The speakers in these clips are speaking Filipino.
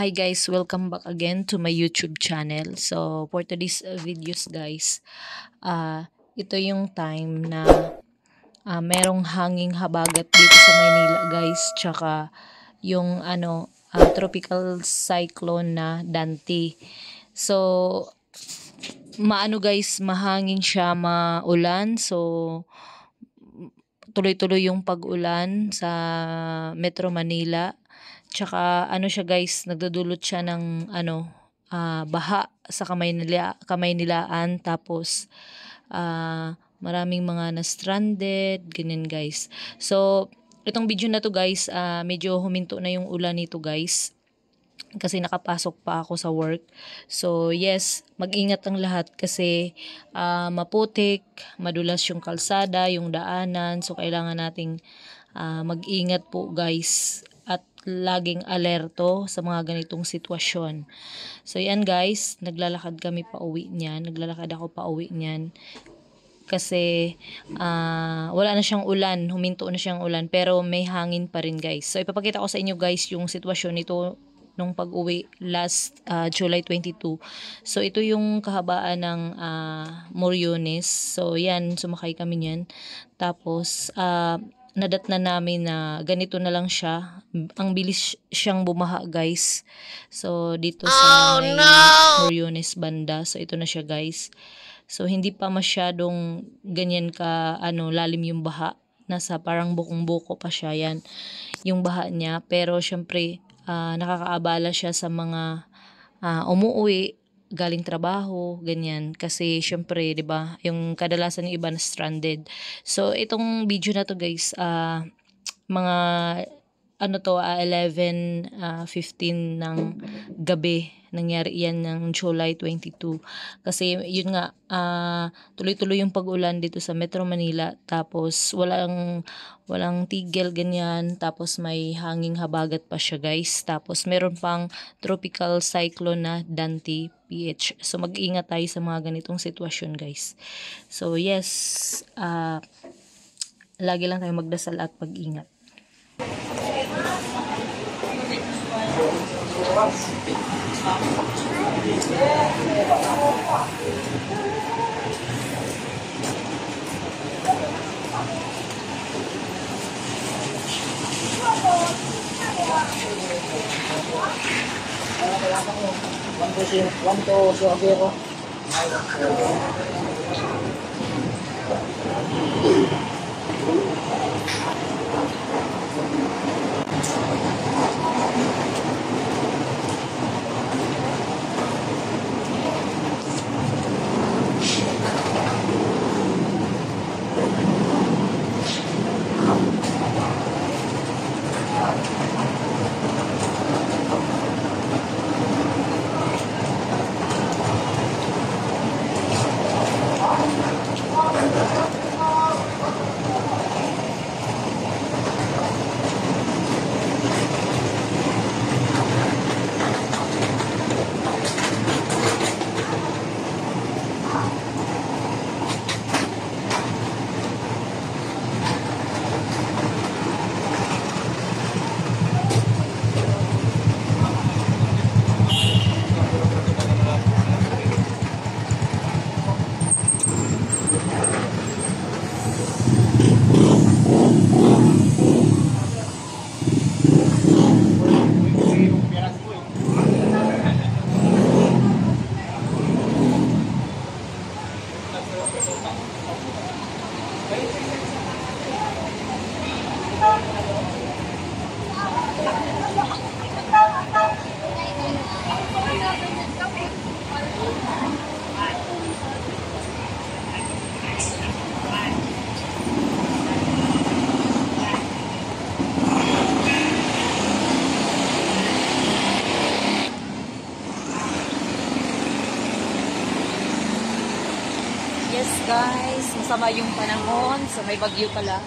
Hi guys, welcome back again to my YouTube channel. So for today's videos guys, ito yung time na merong hanging habagat dito sa Maynila guys, tsaka yung tropical cyclone na Dante. So maano guys, mahangin siya, maulan. So tuloy-tuloy yung pag-ulan sa Metro Manila. Tsaka ano siya guys, nagdudulot siya ng baha sa Kamaynilaan, tapos maraming mga na-stranded, ganyan guys. So itong video na to guys, medyo huminto na yung ulan nito guys kasi nakapasok pa ako sa work. So yes, mag-ingat ang lahat kasi maputik, madulas yung kalsada, yung daanan. So kailangan nating mag-ingat po guys at laging alerto sa mga ganitong sitwasyon. So yan guys, naglalakad kami pa uwi niyan. Naglalakad ako pa uwi niyan kasi wala na siyang ulan, huminto na siyang ulan, pero may hangin pa rin guys. So ipapakita ko sa inyo guys yung sitwasyon nito nung pag-uwi last July 22. So ito yung kahabaan ng Moriones. So yan, sumakay kami niyan. Tapos nadatnan namin na ganito na lang siya. Ang bilis siyang bumaha guys. So dito sa may Moriones banda. So ito na siya guys. So hindi pa masyadong ganyan ka lalim yung baha. Nasa parang bukong-buko pa siya yan yung baha niya. Pero syempre nakakaabala siya sa mga umuwi galing trabaho, ganyan. Kasi syempre, 'di ba, yung kadalasan ng iba na stranded. So itong video na to guys, mga 11:15 ng gabi nangyari yan ng July 22. Kasi yun nga, tuloy-tuloy yung pag-ulan dito sa Metro Manila, tapos walang tigil ganyan, tapos may hanging habagat pa siya guys, tapos meron pang tropical cyclone na Dante PH. So mag-ingat tayo sa mga ganitong sitwasyon guys. So yes, lagi lang tayo magdasal at pag-ingat. Yes guys, masama yung panahon. So may bagyo pala.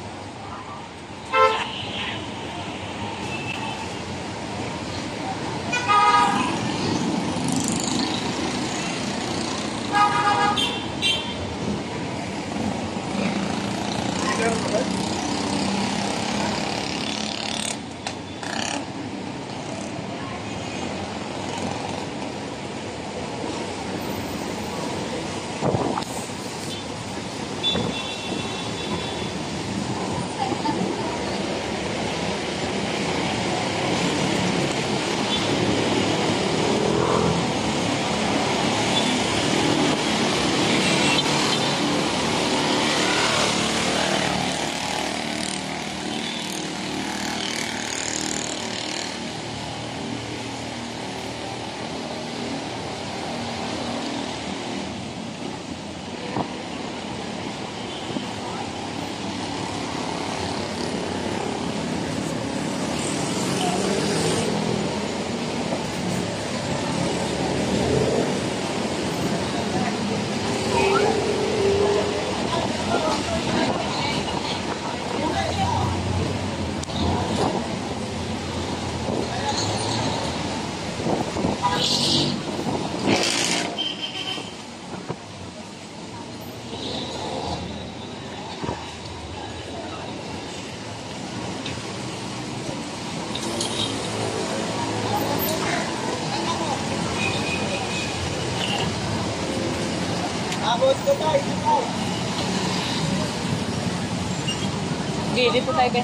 Okay, dito tayo, be.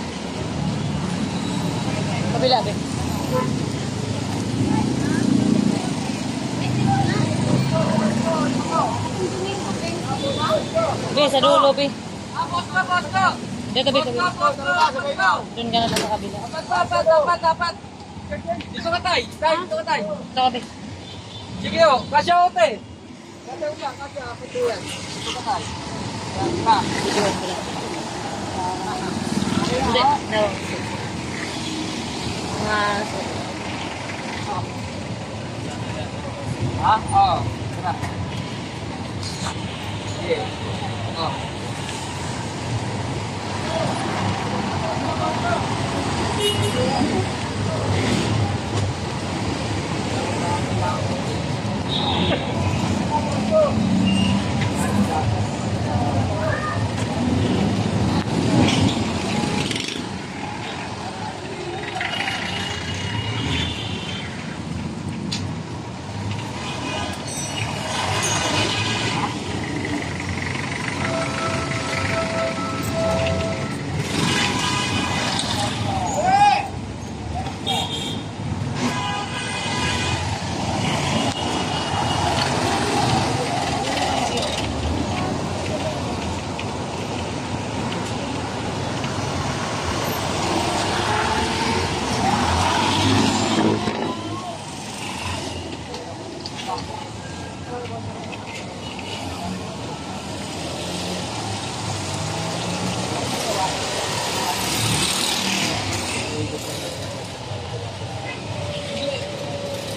Kabila, be. Be, sa dulo, be. Dito, be, kabila. Doon ka na lang sa kabila. Dapat. Dito ka tay. Dito ka tay. Dito ka, be. Sige o, kasya o te. Kasya. Dito ka tay. Hindi, no. Ha? Oo. Tara. Sige. Oo.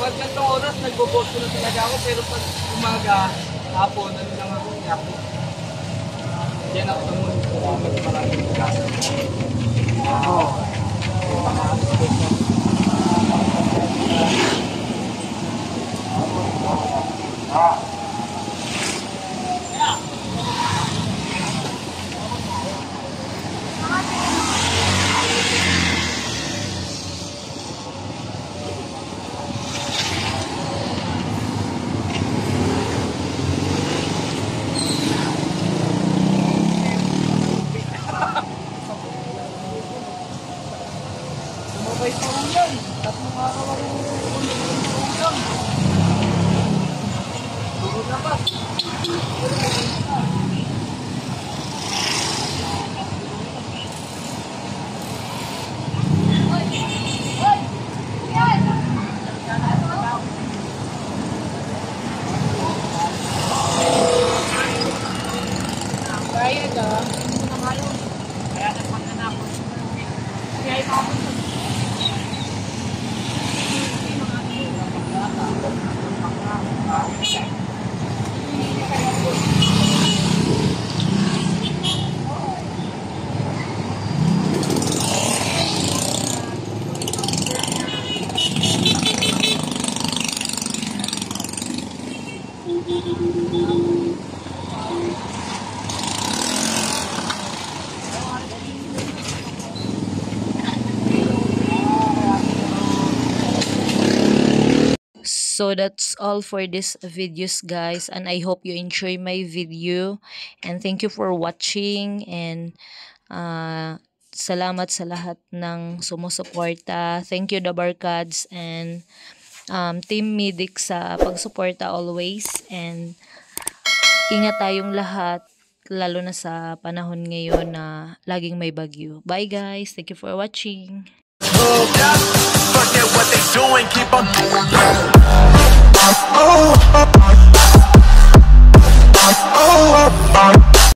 Pag ganitong oras, nagboboto na talaga ako. Pero pag umaga, hapon, ano lang ako, yapo. Yan ako naman. Maraming gas. Oo. Sumabay pa lang yan. Tatlong araw ako lang. Tulog na pa. Kaya ka. Kaya nagpagkanapos. Kaya ipapos. So that's all for this videos, guys, and I hope you enjoy my video, and thank you for watching, and salamat sa lahat ng sumusuporta. Thank you the Barkads and Team Medic sa pagsuporta always, and ingat tayong lahat, lalo na sa panahon ngayon na laging may bagyo. Bye guys, thank you for watching. Forget what they doing, keep on. Oh,